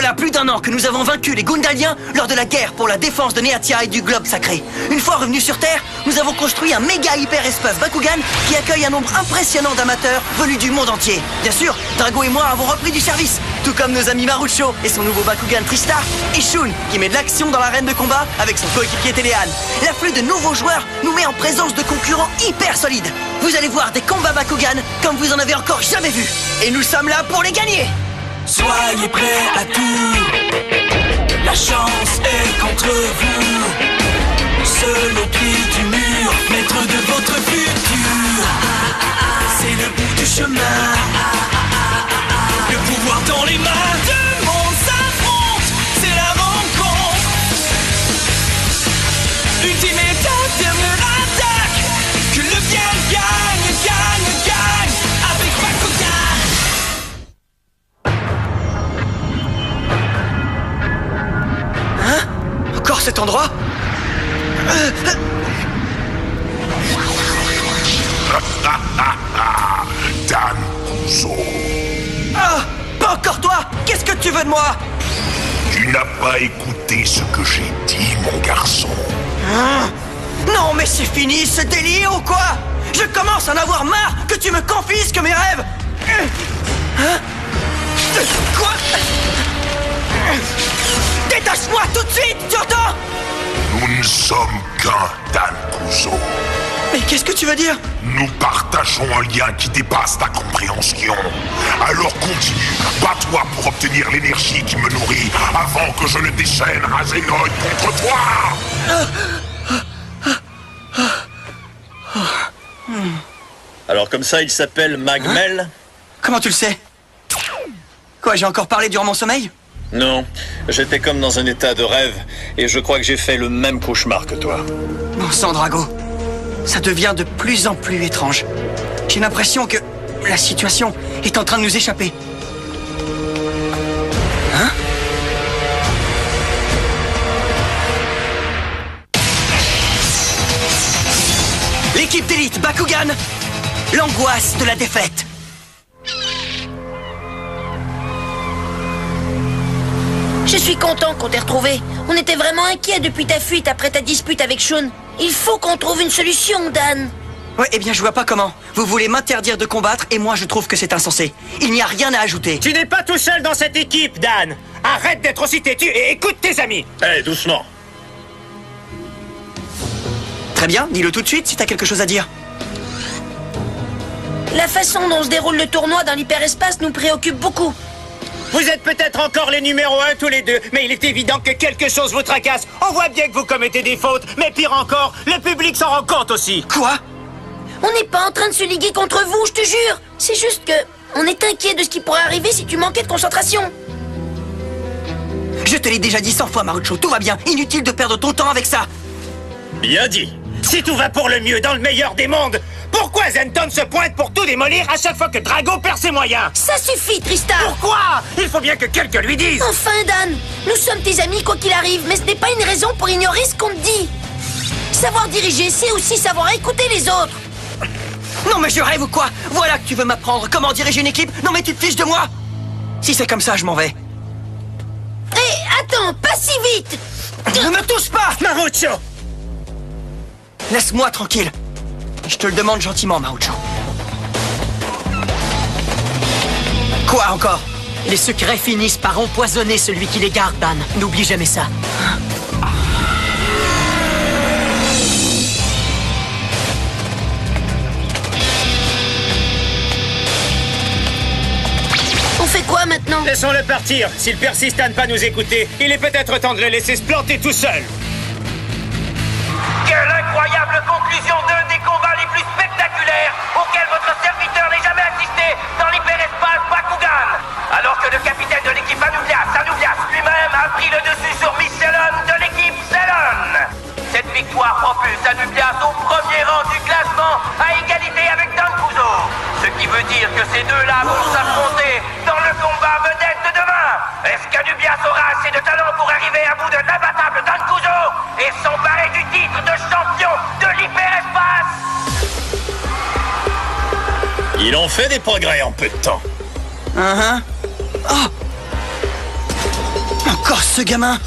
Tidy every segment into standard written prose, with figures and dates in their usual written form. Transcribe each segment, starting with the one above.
Voilà plus d'1 an que nous avons vaincu les Gundaliens lors de la guerre pour la défense de Neatia et du globe sacré. Une fois revenus sur Terre, nous avons construit un méga hyperespace Bakugan qui accueille un nombre impressionnant d'amateurs venus du monde entier. Bien sûr, Drago et moi avons repris du service, tout comme nos amis Marucho et son nouveau Bakugan Tristar, et Shun qui met de l'action dans l'arène de combat avec son coéquipier Téléan. L'afflux de nouveaux joueurs nous met en présence de concurrents hyper solides. Vous allez voir des combats Bakugan comme vous en avez encore jamais vu. Et nous sommes là pour les gagner. Soyez prêts à tout, la chance est contre vous. Seul au pied du mur, maître de votre futur. C'est le bout du chemin, le pouvoir dans les mains. Deux mondes s'affrontent, c'est la rencontre. Ultime étape, dernière attaque. Que le bien gagne, gagne, gagne avec Bakugan. Encore cet endroit? Dan Kuzo, Ah! Pas encore toi! Qu'est-ce que tu veux de moi? tu n'as pas écouté ce que j'ai dit, mon garçon. Non mais c'est fini ce délire ou quoi? Je commence à en avoir marre que tu me confisques mes rêves! Hein? Quoi? Détache-moi tout de suite, tu entends? Nous ne sommes qu'un, Dan Kuzo. Mais qu'est-ce que tu veux dire? Nous partageons un lien qui dépasse ta compréhension. Alors continue, bats-toi pour obtenir l'énergie qui me nourrit avant que je ne déchaîne Razenoid contre toi. Alors comme ça, il s'appelle Magmel? Comment tu le sais? Quoi, j'ai encore parlé durant mon sommeil? Non, j'étais comme dans un état de rêve, et je crois que j'ai fait le même cauchemar que toi. Bon sang, Drago. Ça devient de plus en plus étrange. J'ai l'impression que la situation est en train de nous échapper. Hein? L'équipe d'élite Bakugan, l'angoisse de la défaite. Je suis content qu'on t'ait retrouvé. On était vraiment inquiets depuis ta fuite après ta dispute avec Shun. Il faut qu'on trouve une solution, Dan. Ouais, eh bien je vois pas comment. Vous voulez m'interdire de combattre et moi je trouve que c'est insensé. Il n'y a rien à ajouter. Tu n'es pas tout seul dans cette équipe, Dan. Arrête d'être aussi têtu et écoute tes amis. Hé, doucement. Très bien, dis-le tout de suite si t'as quelque chose à dire. La façon dont se déroule le tournoi dans l'hyperespace nous préoccupe beaucoup. Vous êtes peut-être encore les numéros 1 tous les deux, mais il est évident que quelque chose vous tracasse. On voit bien que vous commettez des fautes, mais pire encore, le public s'en rend compte aussi. Quoi? On n'est pas en train de se liguer contre vous, je te jure. C'est juste que on est inquiet de ce qui pourrait arriver si tu manquais de concentration. Je te l'ai déjà dit 100 fois, Marucho, tout va bien. Inutile de perdre ton temps avec ça. Bien dit. Si tout va pour le mieux dans le meilleur des mondes, pourquoi Zenton se pointe pour tout démolir à chaque fois que Drago perd ses moyens? Ça suffit, Tristar. Pourquoi? Il faut bien que quelqu'un lui dise. Enfin, Dan, nous sommes tes amis quoi qu'il arrive, mais ce n'est pas une raison pour ignorer ce qu'on te dit. Savoir diriger, c'est aussi savoir écouter les autres. Non mais je rêve ou quoi? Voilà que tu veux m'apprendre comment diriger une équipe? Non mais tu te fiches de moi? Si c'est comme ça, je m'en vais. Hé, attends, pas si vite. Ne me touche pas! Marucho! Laisse-moi tranquille. Je te le demande gentiment, Marucho. Quoi encore? Les secrets finissent par empoisonner celui qui les garde, Dan. N'oublie jamais ça. On fait quoi maintenant? Laissons-le partir. S'il persiste à ne pas nous écouter, il est peut-être temps de le laisser se planter tout seul. Quelle incroyable conclusion d'un des combats les plus spectaculaires auxquels votre serviteur n'ait jamais assisté dans l'hyperespace Bakugan. Alors que le capitaine de l'équipe Anubias lui-même a pris le dessus sur Miss Cellon de l'équipe Cellon. Cette victoire propulse Anubias au premier rang du classement à égalité avec Dan Kuzo. Ce qui veut dire que ces deux-là vont s'affronter dans le combat vedette de demain. Est-ce qu'Anubias aura assez de talent pour arriver à bout de l'imbattable Dan Kuzo et s'emparer du titre de champion de l'hyperespace? Il en fait des progrès en peu de temps. Oh! encore ce gamin?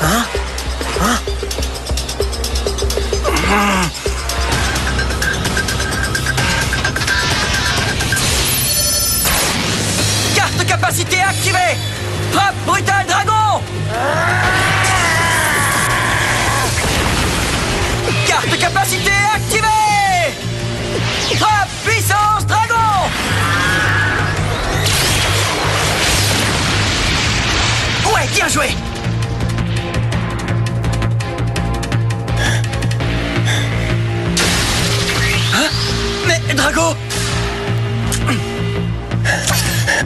Hein? Carte capacité activée! Frappe brutale dragon! Carte capacité activée! Frappe puissance dragon! Ouais, bien joué! Hein? Mais Drago!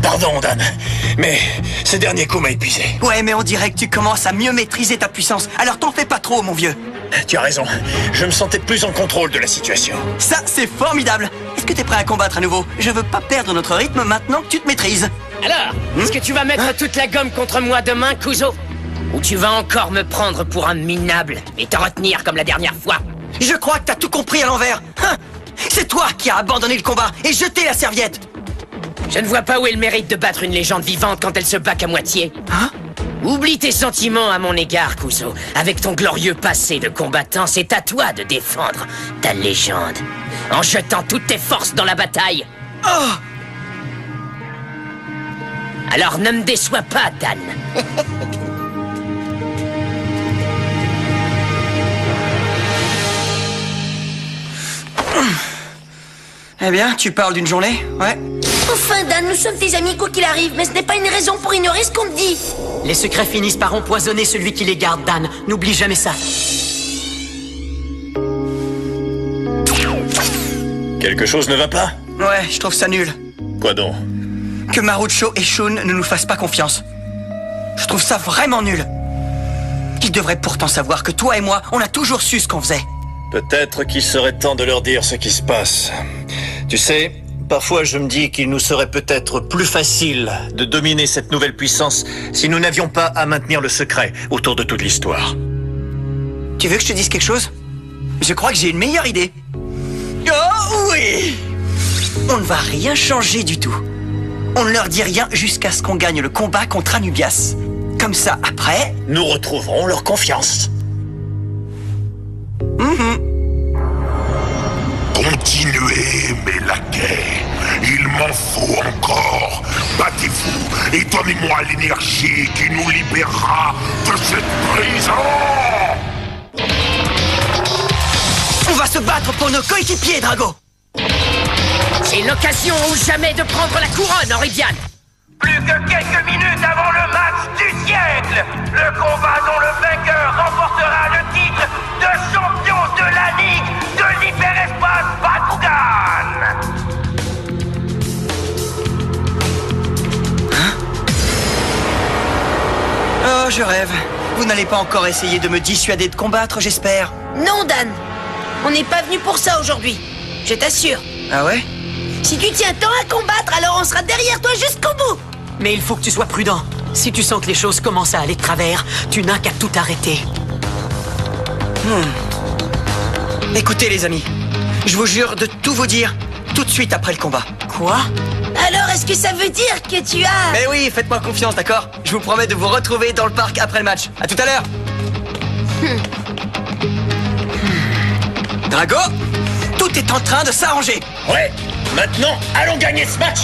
Pardon, Dan, mais ce dernier coup m'a épuisé. Ouais, mais on dirait que tu commences à mieux maîtriser ta puissance. Alors t'en fais pas trop, mon vieux. Tu as raison, je me sentais plus en contrôle de la situation. Ça, c'est formidable. Est-ce que t'es prêt à combattre à nouveau? Je veux pas perdre notre rythme maintenant que tu te maîtrises. Alors, est-ce que tu vas mettre toute la gomme contre moi demain, Kuzo? Ou tu vas encore me prendre pour un minable et te retenir comme la dernière fois? Je crois que t'as tout compris à l'envers. Hein? C'est toi qui as abandonné le combat et jeté la serviette. Je ne vois pas où est le mérite de battre une légende vivante quand elle se bat qu'à moitié. Hein? Oublie tes sentiments à mon égard, Kuzo. Avec ton glorieux passé de combattant, c'est à toi de défendre ta légende. En jetant toutes tes forces dans la bataille. Oh! Alors ne me déçois pas, Dan. Eh bien, tu parles d'une journée? Ouais. Enfin, Dan, nous sommes tes amis quoi qu'il arrive, mais ce n'est pas une raison pour ignorer ce qu'on te dit. Les secrets finissent par empoisonner celui qui les garde, Dan. N'oublie jamais ça. Quelque chose ne va pas? Ouais, je trouve ça nul. Quoi donc? Que Marucho et Shun ne nous fassent pas confiance. Je trouve ça vraiment nul. Ils devraient pourtant savoir que toi et moi, on a toujours su ce qu'on faisait. Peut-être qu'il serait temps de leur dire ce qui se passe. Tu sais, parfois je me dis qu'il nous serait peut-être plus facile de dominer cette nouvelle puissance si nous n'avions pas à maintenir le secret autour de toute l'histoire. Tu veux que je te dise quelque chose? Je crois que j'ai une meilleure idée. Oh oui! On ne va rien changer du tout. On ne leur dit rien jusqu'à ce qu'on gagne le combat contre Anubias. Comme ça, après... Nous retrouverons leur confiance. Continuez, mes laquais. Il m'en faut encore. Battez-vous et donnez-moi l'énergie qui nous libérera de cette prison. On va se battre pour nos coéquipiers, Drago. C'est l'occasion ou jamais de prendre la couronne, Henridian. Plus que quelques minutes avant le match du siècle, le combat dont le vainqueur remportera le titre de champion de la Ligue de l'Hyperespace Bakugan. Oh, je rêve. Vous n'allez pas encore essayer de me dissuader de combattre, j'espère. Non, Dan. On n'est pas venu pour ça aujourd'hui. Je t'assure. Ah ouais? Si tu tiens tant à combattre, alors on sera derrière toi jusqu'au bout. Mais il faut que tu sois prudent. Si tu sens que les choses commencent à aller de travers, tu n'as qu'à tout arrêter. Écoutez, les amis. Je vous jure de tout vous dire tout de suite après le combat. Quoi? Alors, est-ce que ça veut dire que tu as... Mais oui, faites-moi confiance, d'accord? Je vous promets de vous retrouver dans le parc après le match. À tout à l'heure. Drago, tout est en train de s'arranger. Ouais, maintenant, allons gagner ce match.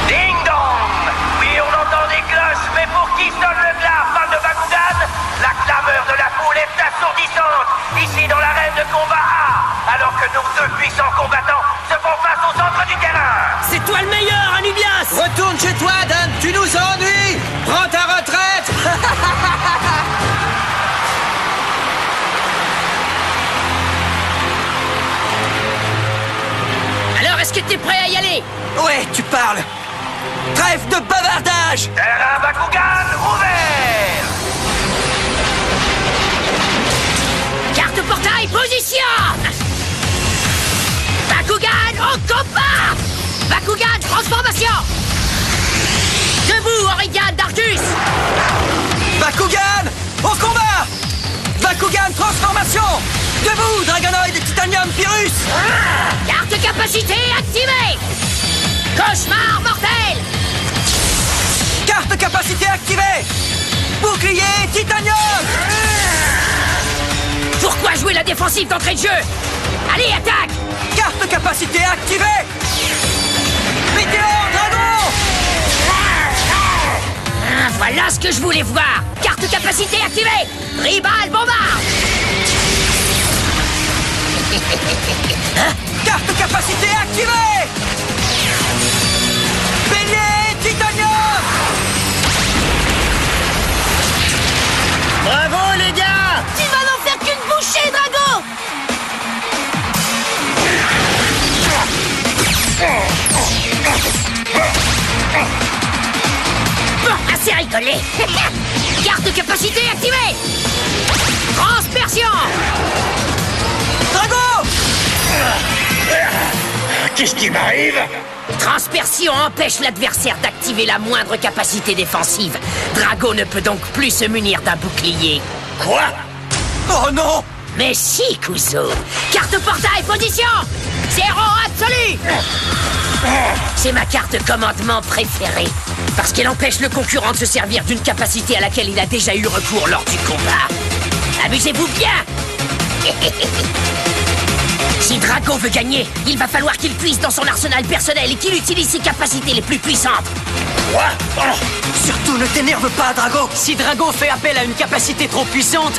Ding dong! Oui, on entend des cloches, mais pour qui sonne le glas, fan de Bakugan? La clameur de la foule est assourdissante, ici dans l'arène de combat A, alors que nos deux puissants combattants se font face au centre du terrain. C'est toi le meilleur, Anubias. Retourne chez toi, Dan. Tu nous ennuies. Prends ta retraite. Alors, est-ce que t'es prêt à y aller? Ouais, tu parles. Trêve de bavardage. Terrain Bakugan ouvert. Carte portail, position. Bakugan au combat. Bakugan, transformation. Debout, Henridian d'Arcus. Bakugan, au combat. Bakugan, transformation. Debout, Dragonoid et Titanium Pyrrhus. Carte capacité activée. Cauchemar mortel. Carte capacité activée! Bouclier titanium! Pourquoi jouer la défensive d'entrée de jeu? Allez, attaque! Carte capacité activée! Météore dragon! Ah, voilà ce que je voulais voir! Carte capacité activée! Ribal bombarde! Carte capacité activée! Bélier titanium! Bravo, les gars! Tu vas n'en faire qu'une bouchée, Drago! Bon, assez rigolé! Carte capacité activée! Transpersion! Drago! Qu'est-ce qui m'arrive? Transpersion empêche l'adversaire d'activer la moindre capacité défensive. Drago ne peut donc plus se munir d'un bouclier. Quoi? Oh non! Mais si, Kuzo! Carte portail position! Zéro absolu! C'est ma carte commandement préférée. Parce qu'elle empêche le concurrent de se servir d'une capacité à laquelle il a déjà eu recours lors du combat. Amusez-vous bien! Si Drago veut gagner, il va falloir qu'il puise dans son arsenal personnel et qu'il utilise ses capacités les plus puissantes. Quoi? Oh. Surtout ne t'énerve pas, Drago! Si Drago fait appel à une capacité trop puissante,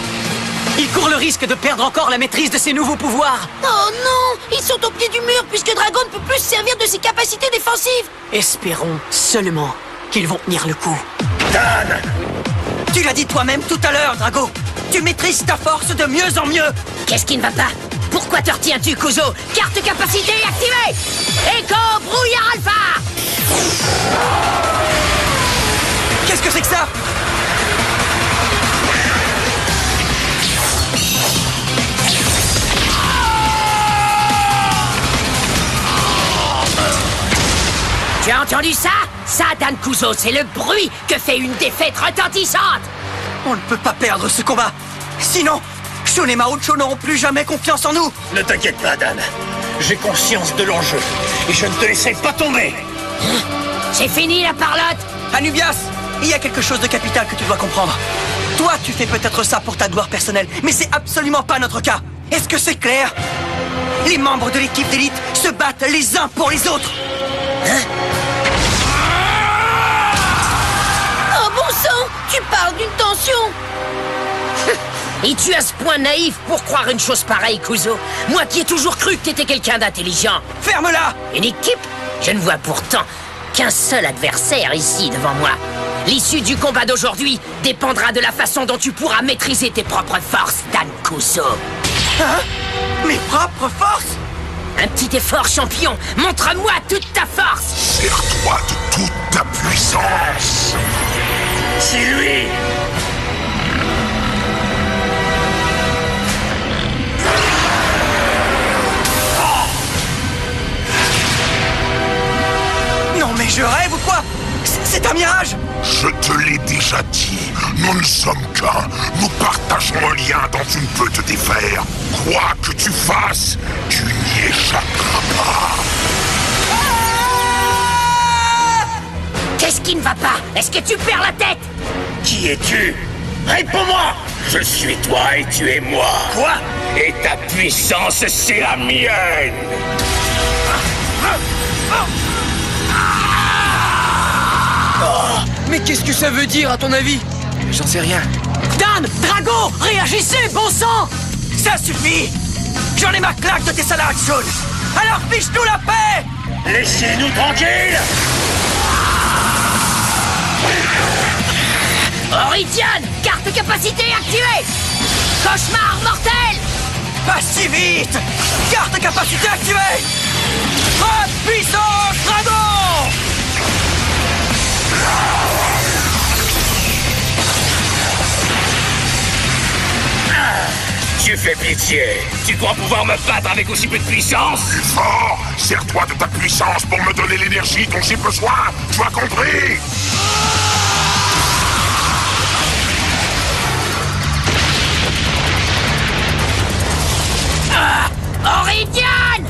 il court le risque de perdre encore la maîtrise de ses nouveaux pouvoirs. Oh non! Ils sont au pied du mur puisque Drago ne peut plus se servir de ses capacités défensives! Espérons seulement qu'ils vont tenir le coup. Dan! Tu l'as dit toi-même tout à l'heure, Drago! Tu maîtrises ta force de mieux en mieux! Qu'est-ce qui ne va pas? Pourquoi te retiens-tu, Kuzo? Carte capacité activée! Echo brouillard alpha! Qu'est-ce que c'est que ça? Tu as entendu ça? Ça, Dan Kuzo, c'est le bruit que fait une défaite retentissante! On ne peut pas perdre ce combat! Sinon, Shun et Maocho n'auront plus jamais confiance en nous! Ne t'inquiète pas, Dan. J'ai conscience de l'enjeu. Et je ne te laisserai pas tomber. C'est fini la parlotte! Anubias, il y a quelque chose de capital que tu dois comprendre. Toi, tu fais peut-être ça pour ta gloire personnelle, mais c'est absolument pas notre cas. Est-ce que c'est clair? Les membres de l'équipe d'élite se battent les uns pour les autres. Oh bon sang! Tu parles d'une tension! Es-tu à ce point naïf pour croire une chose pareille, Kuzo? Moi qui ai toujours cru que t'étais quelqu'un d'intelligent. Ferme-la! Une équipe? Je ne vois pourtant qu'un seul adversaire ici devant moi. L'issue du combat d'aujourd'hui dépendra de la façon dont tu pourras maîtriser tes propres forces, Dan Kuzo. Hein? Mes propres forces? Un petit effort, champion. Montre-moi toute ta force. Sers-toi de toute ta puissance. C'est lui. Non mais je rêve ou quoi? C'est un mirage! Je te l'ai déjà dit, nous ne sommes qu'un. Nous partageons un lien dont tu ne peux te défaire. Quoi que tu fasses, tu n'y échapperas pas. Qu'est-ce qui ne va pas? Est-ce que tu perds la tête? Qui es-tu? Réponds-moi! Je suis toi et tu es moi. Quoi? Et ta puissance, c'est la mienne. Mais qu'est-ce que ça veut dire, à ton avis? J'en sais rien. Dan! Drago! Réagissez, bon sang! Ça suffit! J'en ai ma claque de tes salades, Shun! Alors fiche-nous la paix! Laissez-nous tranquilles! Oridian! Carte capacité activée! Cauchemar mortel! Pas si vite! Carte capacité activée! Frappe puissance dragon! Tu fais pitié. Tu crois pouvoir me battre avec aussi peu de puissance? Plus fort! Sers-toi de ta puissance pour me donner l'énergie dont j'ai besoin! Tu as compris? Oridian!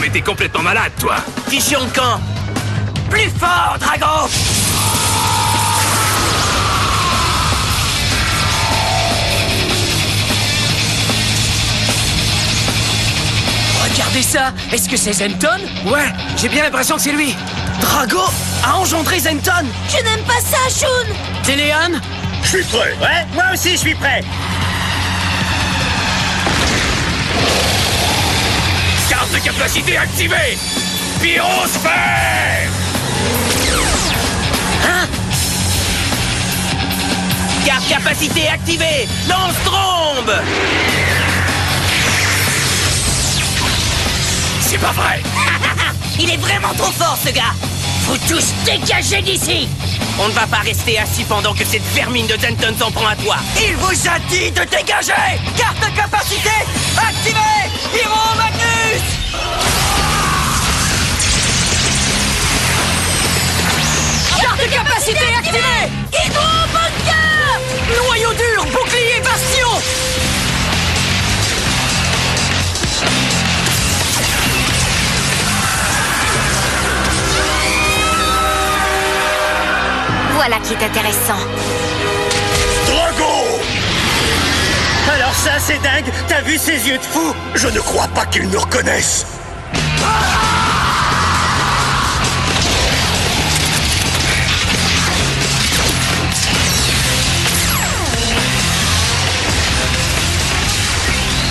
mais t'es complètement malade, toi. Fission de camp. Plus fort, Drago. Regardez ça. Est-ce que c'est Zenton? Ouais, j'ai bien l'impression que c'est lui. Drago a engendré Zenton. Je n'aime pas ça, Shun. Téléane? Je suis prêt. Ouais, moi aussi, je suis prêt. Carte de capacité activée. Pyrosphère. Carte capacité activée. Lance-trombe. C'est pas vrai. Il est vraiment trop fort, ce gars. Vous tous dégagez d'ici! On ne va pas rester assis pendant que cette vermine de Zenton s'en prend à toi. Il vous a dit de dégager. Carte de capacité activée. Pyro Magnus. Carte de capacité activée! Hydro-bunker! Noyau dur, bouclier, bastion! Voilà qui est intéressant. Drago! Alors ça, c'est dingue. T'as vu ses yeux de fou? Je ne crois pas qu'ils me reconnaissent.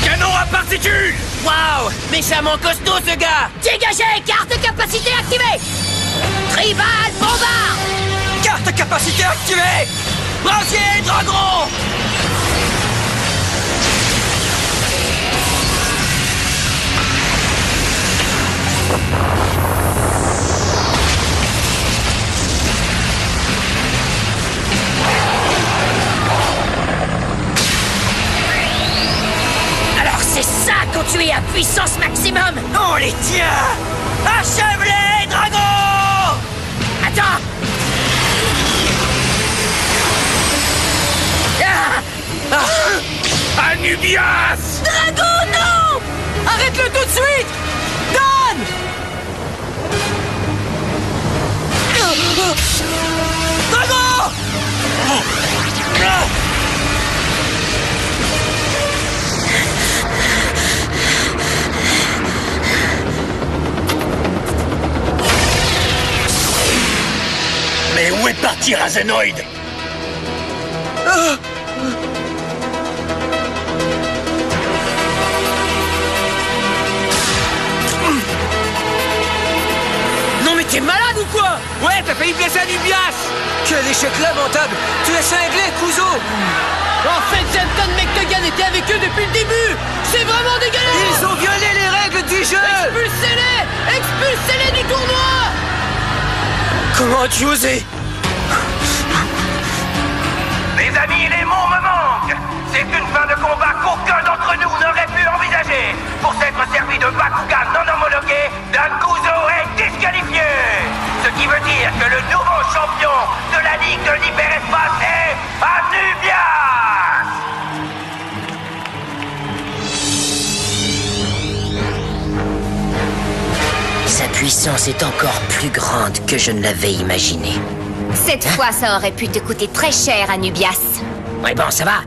Canon à particules. Waouh, méchamment costaud, ce gars. Dégagez! Carte de capacité activée! Tribal bombard! Carte capacité activée. Brasier Dragon. Alors c'est ça quand tu es à puissance maximum! On les tient. Achève-les, Dragon. Attends! Anubias. Drago, non! Arrête-le tout de suite! Dan! Dragon. Mais où est parti Razenoid? Non mais t'es malade ou quoi? Ouais, t'as failli blesser Anubias! Quel échec lamentable! Tu l'as cinglé, Kuzo! En fait, Zenton McTugan était avec eux depuis le début! C'est vraiment dégueulasse! Ils ont violé les règles du jeu! Expulsez-les! Expulsez-les du tournoi! Comment as-tu osé? Les amis, les mots me manquent. C'est une fin de combat qu'aucun d'entre nous n'aurait pu envisager. Pour s'être servi de Bakugan non homologué, Dankuzo est disqualifié. Ce qui veut dire que le nouveau champion de la Ligue de l'Hyperespace est Anubias. Sa puissance est encore plus grande que je ne l'avais imaginé. Cette fois, ça aurait pu te coûter très cher, Anubias. Ouais, bon, ça va.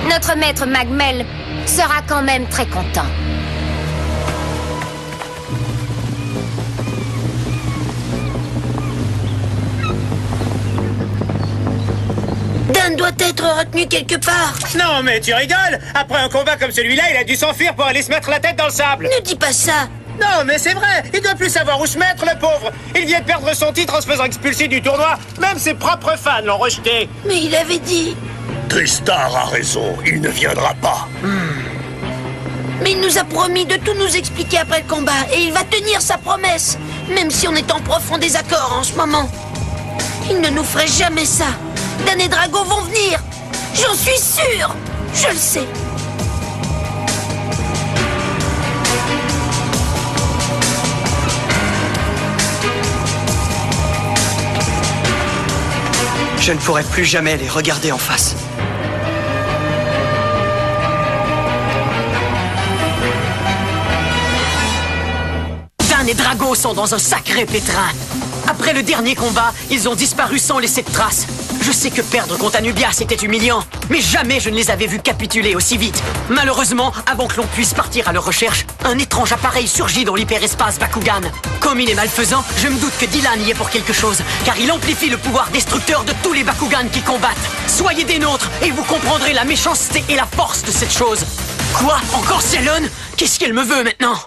Notre maître Magmel sera quand même très content. Dan doit être retenu quelque part. Non, mais tu rigoles. Après un combat comme celui-là, il a dû s'enfuir pour aller se mettre la tête dans le sable. Ne dis pas ça. Non, mais c'est vrai. Il doit plus savoir où se mettre, le pauvre. Il vient de perdre son titre en se faisant expulser du tournoi. Même ses propres fans l'ont rejeté. Mais il avait dit... Tristar a raison, il ne viendra pas. Mais il nous a promis de tout nous expliquer après le combat. Et il va tenir sa promesse. Même si on est en profond désaccord en ce moment. Il ne nous ferait jamais ça. Dan et Drago vont venir. J'en suis sûr. Je le sais. Je ne pourrai plus jamais les regarder en face. et Drago sont dans un sacré pétrin. Après le dernier combat, ils ont disparu sans laisser de traces. Je sais que perdre contre Anubia, c'était humiliant, mais jamais je ne les avais vus capituler aussi vite. Malheureusement, avant que l'on puisse partir à leur recherche, un étrange appareil surgit dans l'hyperespace Bakugan. Comme il est malfaisant, je me doute que Dylan y est pour quelque chose, car il amplifie le pouvoir destructeur de tous les Bakugan qui combattent. Soyez des nôtres, et vous comprendrez la méchanceté et la force de cette chose. Quoi? Encore Célone? Qu'est-ce qu'elle me veut maintenant?